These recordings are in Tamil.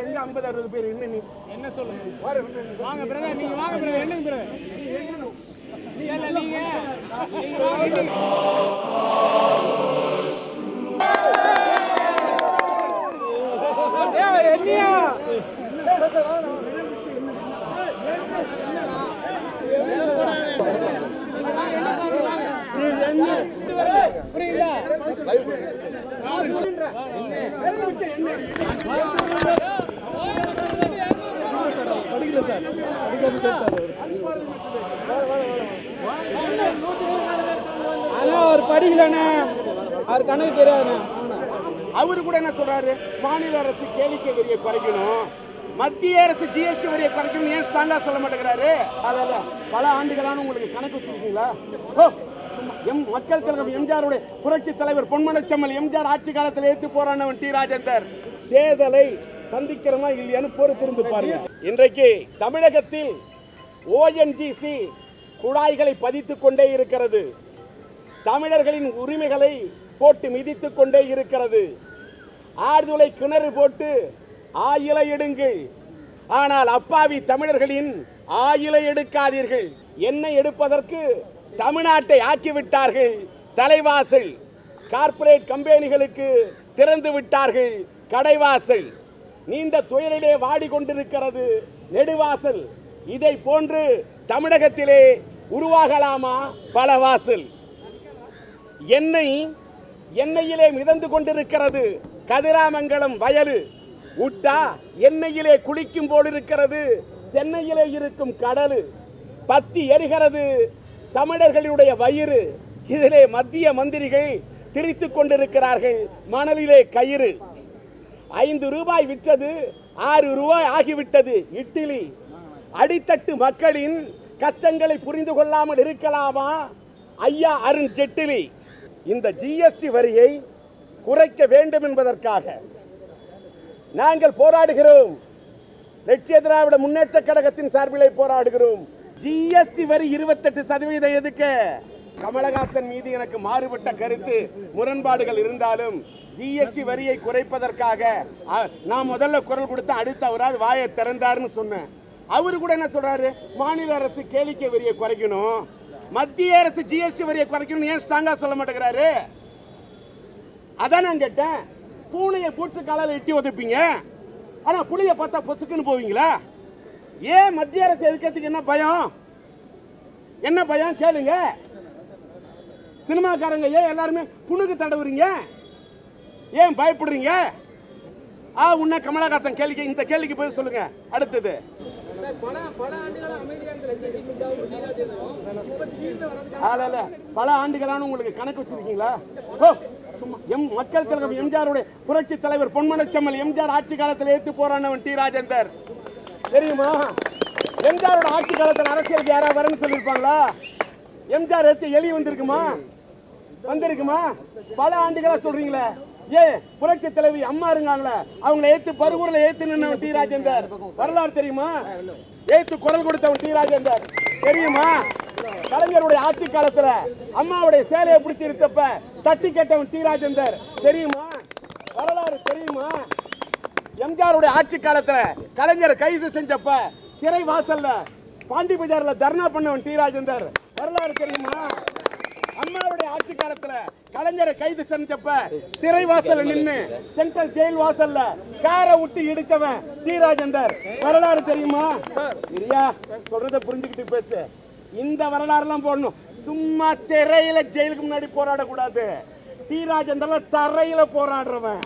எங்க 50-60 பேர் என்ன சொல்லுங்க? வாங்க பிரதர், நீங்க வாங்க பிரதர், என்னங்க பிரதர்? நீங்க அவர் படிக்கலண்ணா, அவர் கணக்கு தெரியாது. அவரு கூட என்ன சொல்றாரு? மாநில அரசு கேளிக்கை வரியை குறைக்கணும், மத்திய அரசு ஜிஎஸ்டி வரியை குறைக்கணும். ஏன் ஸ்ட்ராங்கா சொல்ல மாட்டேங்கிறாரு? அதால பல ஆண்டுகளான உங்களுக்கு கணக்கு வச்சிருக்கீங்களா? மக்கள் கழகம் எம்ஜிஆருடைய புரட்சி தலைவர் பொன்மனச்செம்மல் எம்ஜிஆர் ஆட்சி காலத்தில் ஏற்று போராடினவன் டி ராஜேந்தர். தேர்தலை சந்திக்கிறோமா இல்லையான்னு பொறுத்திருந்து பாருங்க. இன்றைக்கு தமிழகத்தில் ஓஎன்ஜிசி குழாய்களை பதித்துக் கொண்டே இருக்கிறது. தமிழர்களின் உரிமைகளை போட்டு மிதித்துக் கொண்டே இருக்கிறது. ஆழ்துளை கிணறு போட்டு ஆயிலை எடுங்கள், ஆனால் அப்பாவி தமிழர்களின் ஆயிலை எடுக்காதீர்கள். எண்ணெய் எடுப்பதற்கு தமிழ்நாட்டை ஆக்கிவிட்டார்கள். தலைவாசல் கார்ப்பரேட் கம்பெனிகளுக்கு திறந்து விட்டார்கள் கடைவாசல். நீண்ட துயரிலே வாடிக்கொண்டிருக்கிறது நெடுவாசல். இதை போன்று தமிழகத்திலே உருவாகலாமா பல வாசல்? எண்ணெயிலே மிதந்து கொண்டிருக்கிறது கதிராமங்கலம் வயலு. உட்டா எண்ணெயிலே குளிக்கும் போல் இருக்கிறது சென்னையிலே இருக்கும் கடலு. பத்தி எரிகிறது தமிழர்களுடைய வயிறு. இதிலே மத்திய மந்திரிகள் திரித்துக் கொண்டிருக்கிறார்கள் மணலிலே கயிறு. 5 ரூபாய் விற்றது 6 ரூபாய் ஆகிவிட்டது இட்லி. அடித்தட்டு மக்களின் கஷ்டங்களை புரிந்து கொள்ளாமல் இருக்கலாமா ஐயா அருண் ஜெட்லி? இந்த ஜிஎஸ்டி வரியை குறைக்க வேண்டும் என்பதற்காக நாங்கள் போராடுகிறோம். லட்சிய திராவிட முன்னேற்ற கழகத்தின் சார்பிலே போராடுகிறோம். ஜிஎஸ்டி வரி 28% எதுக்கு? கமலஹாசன் மீது எனக்கு மாறுபட்ட கருத்து முரண்பாடுகள் இருந்தாலும் ஜிஎஸ்டி வரியை குறைப்பதற்காக நான் முதல்ல குரல் கொடுத்த அடுத்த அவராது வாயை திறந்தாருன்னு சொன்னேன். அவரு கூட என்ன சொல்றாரு? மாநில அரசு கேளிக்கை வரியை குறைக்கணும், மத்திய அரசு ஜிஎஸ்டி வரியை குறைக்கணும். ஏன் ஸ்ட்ராங்கா சொல்ல மாட்டேங்கிறாரு? அதான் நான் கேட்டேன். பூனையை பூச்சி காலால எட்டி உதைப்பீங்க, ஆனா புளிய பார்த்தா பொசுக்குன்னு போவீங்களா? ஏன் மத்திய அரசு எதுக்கிறதுக்கு என்ன பயம்? என்ன பயம் கேளுங்க. சினிமாக்காரங்க ஏன் எல்லாருமே புணுக்கு தடவுறீங்க? ஏன் பயப்படுறீங்க? உன்ன கமலஹாசன் கேள்வி, இந்த கேள்விக்கு போய் சொல்லுங்க. அடுத்தது பல ஆண்டுகளான உங்களுக்கு கணக்கு வச்சிருக்கீங்களா? மக்கள் கழகம் எம்ஜிஆருடைய புரட்சி தலைவர் பொன்மனச்செம்மல் எம்ஜிஆர் ஆட்சி காலத்தில் ஏற்று போராடினவன் டி ராஜேந்தர். தெரியுமா? எம்ஜிஆரோட ஆட்சி காலத்தில் அரசியலுக்கு யாரா வரன்னு சொல்லியிருப்பாங்களா? எம்ஜிஆர் ஏற்று எலி வந்திருக்குமா? வந்திருக்குமா? பல ஆண்டுகளா சொல்றீங்களே. புரட்சி தலைவி அம்மா இருக்காங்களே, அவங்களை ஏத்து பருவூர்ல ஏத்து நின்னவன் டி ராஜேந்தர். வரலாறு தெரியுமா? ஏத்து குரல் கொடுத்தவன் டி ராஜேந்தர். தெரியுமா? கலைஞருடைய ஆட்சி காலத்துல அம்மாவுடைய சேலையை பிடிச்சி இருக்கப்ப தட்டி கேட்டவன் டி ராஜேந்தர். தெரியுமா? வரலாறு தெரியுமா? எம்ஜிஆருடைய ஆட்சி காலத்துல கலைஞரை கைது செஞ்சப்ப சிறை வாசல்ல பாண்டி பஜார்ல தர்ணா பண்ணவன் டி ராஜேந்தர். வரலாறு தெரியுமா? அம்மாவுடைய ஆட்சி காலத்துல கலைஞரை கைது செஞ்சப்ப சிறை வாசல்ல நின்னு சென்ட்ரல் ஜெயில் வாசல்ல காரை விட்டு இடிச்சவன் டி ராஜேந்தர். வரலாறு தெரியுமா? சரியா? சொல்றத புரிஞ்சுக்கிட்டு பேசு. இந்த வரலாறு எல்லாம் போடணும். சும்மா திரையில ஜெயிலுக்கு முன்னாடி போராட கூடாது. டி ராஜேந்தர் தரையில போராடுறவன்.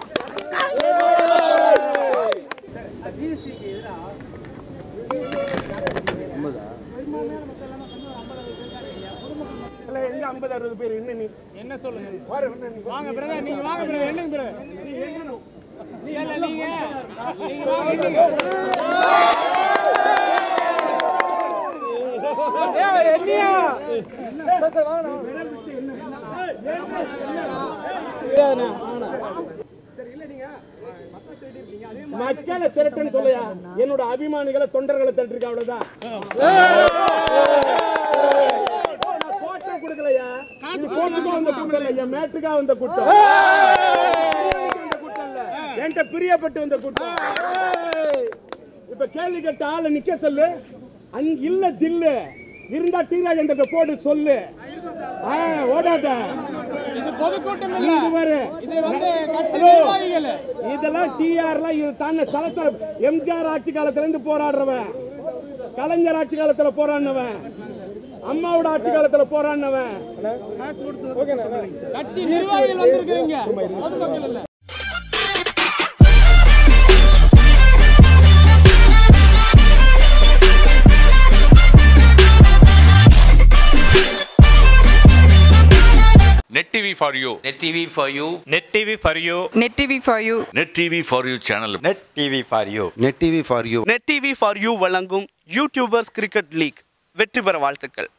எங்க 50-60 பேர் என்ன சொல்லுங்க? வாங்க பிரதர், நீங்க வாங்க பிரதர், என்னங்க பிரதர்? நீங்க மக்களை திரட்டுன்னு சொல்லையா? என்னோட அபிமானிகளை தொண்டர்களை திரட்டிருக்க, அவ்வளவுதான். கொடுக்கலையா? இது கோட்டுக்கா வந்த கூட்டம் இல்லையா, மேட்டுக்கா வந்த கூட்டம். என்கிட்ட பிரியப்பட்டு வந்த கூட்டம். இப்ப கேள்வி கேட்ட ஆளை நிக்க சொல்லு. இல்ல தில்லு இருந்தா டி ராஜேந்திர போடு சொல்லு. ஓடாத. இது பொதுக்கூட்டம் இல்ல. இது வந்து கட்சி நிர்வாகிகள். இதெல்லாம் டிஆர்லாம் இது தான சலத்த எம்ஜிஆர் ஆட்சி காலத்துல இருந்து போராடுறவன், கலைஞர் ஆட்சி காலத்துல போராடினவன், அம்மாவோட ஆட்சி காலத்துல போராடினவன். கட்சி நிர்வாகிகள் வந்திருக்கீங்க, பொதுமக்கள் இல்ல. Net TV for you. Net TV for you. Net TV for you. Net TV for you. Net TV for you channel. Net TV for you. Net TV for you. Net TV for you வழங்கும் யூடியூபர்ஸ் கிரிக்கெட் லீக் வெற்றி பெற வாழ்த்துக்கள்.